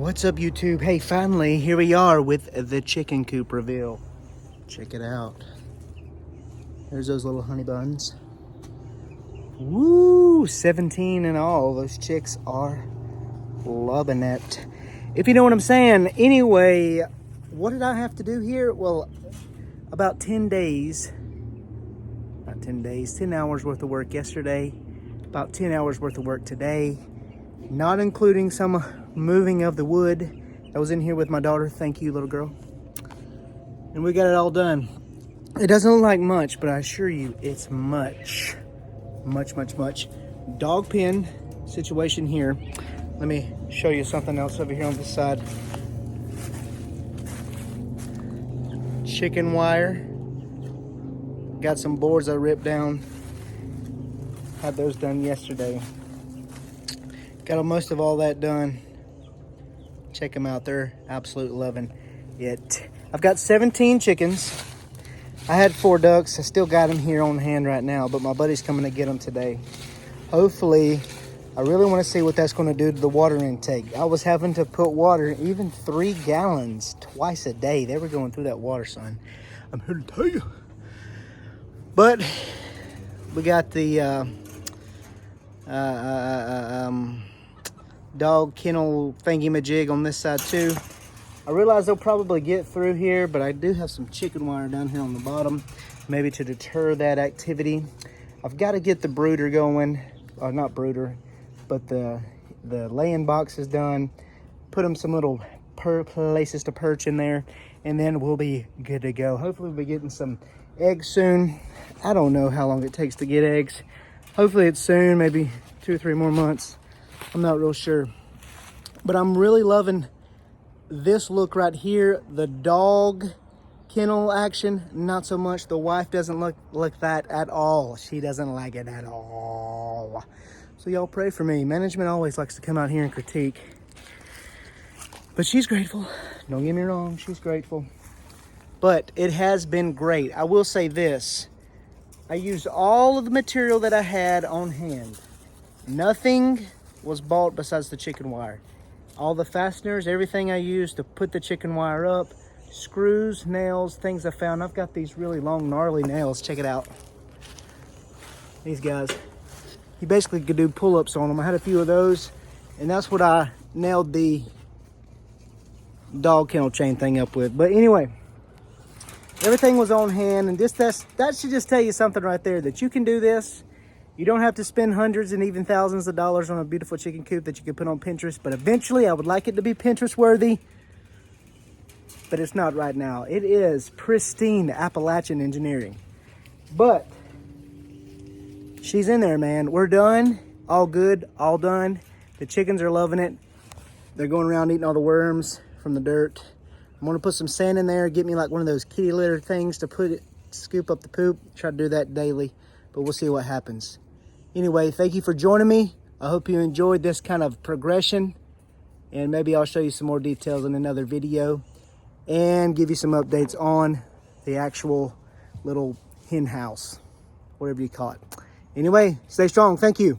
What's up, YouTube? Hey, finally, here we are with the chicken coop reveal. Check it out. There's those little honey buns. Woo! 17 in all. Those chicks are loving it. If you know what I'm saying. Anyway, what did I have to do here? Well, about 10 days. Not 10 days. 10 hours worth of work yesterday. About 10 hours worth of work today. Not including some moving of the wood that was in here with my daughter. Thank you, little girl. And we got it all done. It doesn't look like much, but I assure you it's much. Much. Dog pen situation here. Let me show you something else over here on this side. Chicken wire. Got some boards I ripped down. Had those done yesterday. Got most of all that done. Check them out. They're absolutely loving it. I've got 17 chickens. I had 4 ducks. I still got them here on hand right now, but my buddy's coming to get them today. Hopefully, I really want to see what that's going to do to the water intake. I was having to put water, even 3 gallons, twice a day. They were going through that water, son. I'm here to tell you. But we got the dog kennel thingy-majig on this side too. I realize they'll probably get through here, but I do have some chicken wire down here on the bottom, maybe to deter that activity. I've got to get the brooder going, or not brooder, but the laying boxes done. Put them some little places to perch in there, and then we'll be good to go. Hopefully we'll be getting some eggs soon. I don't know how long it takes to get eggs. Hopefully it's soon, maybe 2 or 3 more months. I'm not real sure. But I'm really loving this look right here. The dog kennel action, not so much. The wife doesn't look like that at all. She doesn't like it at all. So y'all pray for me. Management always likes to come out here and critique. But she's grateful. Don't get me wrong, she's grateful. But it has been great. I will say this. I used all of the material that I had on hand. Nothing was bought besides the chicken wire. All the fasteners, everything I used to put the chicken wire up, screws, nails, things I found. I've got these really long, gnarly nails. Check it out. These guys. You basically could do pull-ups on them. I had a few of those, and that's what I nailed the dog kennel chain thing up with. But anyway, everything was on hand, and that should just tell you something right there, that you can do this. You don't have to spend hundreds and even thousands of dollars on a beautiful chicken coop that you can put on Pinterest. But eventually, I would like it to be Pinterest worthy. But it's not right now. It is pristine Appalachian engineering. But she's in there, man. We're done. All good. All done. The chickens are loving it. They're going around eating all the worms from the dirt. I'm going to put some sand in there. Get me like one of those kitty litter things to scoop up the poop. Try to do that daily. But we'll see what happens. Anyway, thank you for joining me. I hope you enjoyed this kind of progression. And maybe I'll show you some more details in another video. And give you some updates on the actual little hen house. Whatever you call it. Anyway, stay strong. Thank you.